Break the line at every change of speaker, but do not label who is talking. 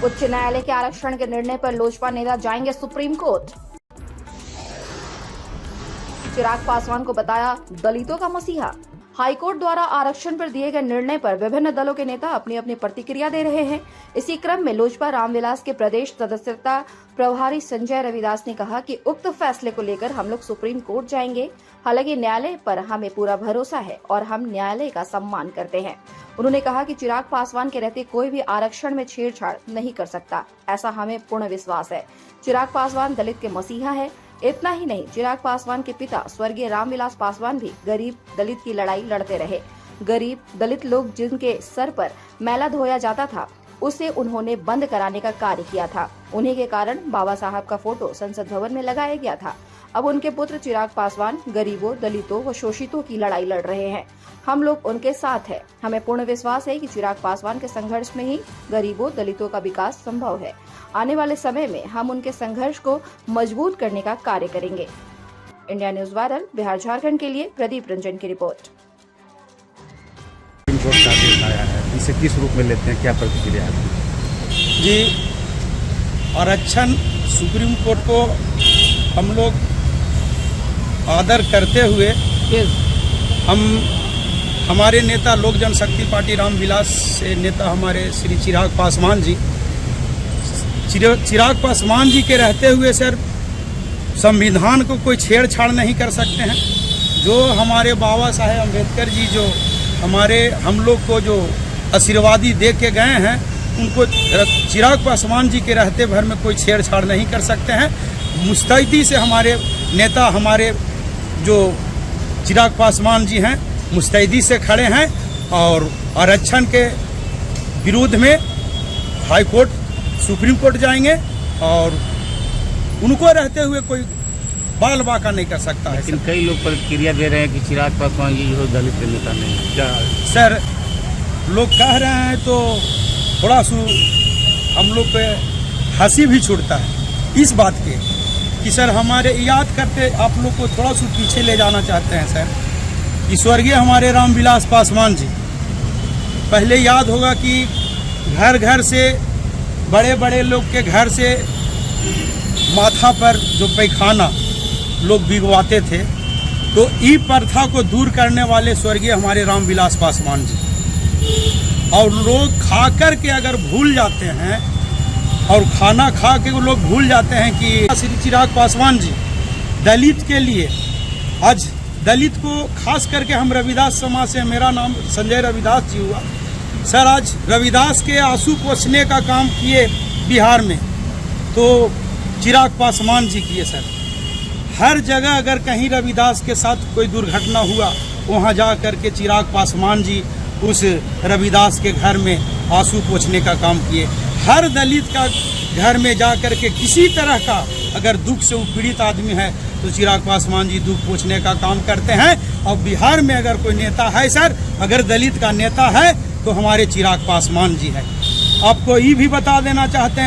उच्च न्यायालय के आरक्षण के निर्णय पर लोजपा नेता जाएंगे सुप्रीम कोर्ट। चिराग पासवान को बताया दलितों का मसीहा। हाईकोर्ट द्वारा आरक्षण पर दिए गए निर्णय पर विभिन्न दलों के नेता अपनी अपनी प्रतिक्रिया दे रहे हैं। इसी क्रम में लोजपा रामविलास के प्रदेश सदस्यता प्रभारी संजय रविदास ने कहा कि उक्त फैसले को लेकर हम लोग सुप्रीम कोर्ट जाएंगे। हालांकि न्यायालय पर हमें पूरा भरोसा है और हम न्यायालय का सम्मान करते हैं। उन्होंने कहा कि चिराग पासवान के रहते कोई भी आरक्षण में छेड़छाड़ नहीं कर सकता, ऐसा हमें पूर्ण विश्वास है। चिराग पासवान दलित के मसीहा है। इतना ही नहीं, चिराग पासवान के पिता स्वर्गीय रामविलास पासवान भी गरीब दलित की लड़ाई लड़ते रहे। गरीब दलित लोग जिनके सर पर मैला धोया जाता था, उसे उन्होंने बंद कराने का कार्य किया था। उन्हीं के कारण बाबा साहब का फोटो संसद भवन में लगाया गया था। अब उनके पुत्र चिराग पासवान गरीबों, दलितों व शोषितों की लड़ाई लड़ रहे हैं। हम लोग उनके साथ हैं। हमें पूर्ण विश्वास है कि चिराग पासवान के संघर्ष में ही गरीबों, दलितों का विकास संभव है। आने वाले समय में हम उनके संघर्ष को मजबूत करने का कार्य करेंगे। India news viral, Bihar Jharkhand के लिए प्रदीप रंजन की रिपोर्ट।
सुप्रीम कोर्ट का आदेश आया है, इसे किस रूप में लेते हैं, क्या प्रतिक्रिया है?
जी, आरक्षण सुप्रीम कोर्ट को हम लोग आदर करते हुए हमारे नेता लोक जनशक्ति पार्टी रामविलास से नेता हमारे श्री चिराग पासवान जी, चिराग पासवान जी के रहते हुए सर संविधान को कोई छेड़छाड़ नहीं कर सकते हैं। जो हमारे बाबा साहेब अम्बेडकर जी जो हम लोग को जो आशीर्वादी दे के गए हैं, उनको चिराग पासवान जी के रहते भर में कोई छेड़छाड़ नहीं कर सकते हैं। मुस्तैदी से हमारे नेता, हमारे जो चिराग पासवान जी हैं, मुस्तैदी से खड़े हैं और आरक्षण के विरोध में हाई कोर्ट, सुप्रीम कोर्ट जाएंगे और उनको रहते हुए कोई बाल बाका नहीं कर सकता है।
लेकिन कई लोग प्रतिक्रिया दे रहे हैं कि चिराग पासवान जी जो दलित के नेता नहीं, क्या
सर लोग कह रहे हैं तो थोड़ा सा हम लोग पे हंसी भी छूटता है इस बात के कि सर हमारे याद करते आप लोग को थोड़ा सा पीछे ले जाना चाहते हैं सर। कि स्वर्गीय हमारे रामविलास पासवान जी, पहले याद होगा कि घर घर से, बड़े बड़े लोग के घर से माथा पर जो पैखाना लोग भिगवाते थे, तो ई प्रथा को दूर करने वाले स्वर्गीय हमारे रामविलास पासवान जी। और लोग खा कर के अगर भूल जाते हैं और खाना खा के वो लोग भूल जाते हैं कि श्री चिराग पासवान जी दलित के लिए, आज दलित को खास करके हम रविदास समाज से, मेरा नाम संजय रविदास जी हुआ सर, आज रविदास के आंसू पोंछने का काम किए बिहार में, तो चिराग पासवान जी किए सर। हर जगह अगर कहीं रविदास के साथ कोई दुर्घटना हुआ, वहाँ जा कर के चिराग पासवान जी उस रविदास के घर में आंसू पोंछने का काम किए। हर दलित का घर में जा कर के किसी तरह का अगर दुख से पीड़ित आदमी है तो चिराग पासवान जी दुख पोंछने का काम करते हैं। और बिहार में अगर कोई नेता है सर, अगर दलित का नेता है तो हमारे चिराग पासवान जी है। आपको ये भी बता देना चाहते हैं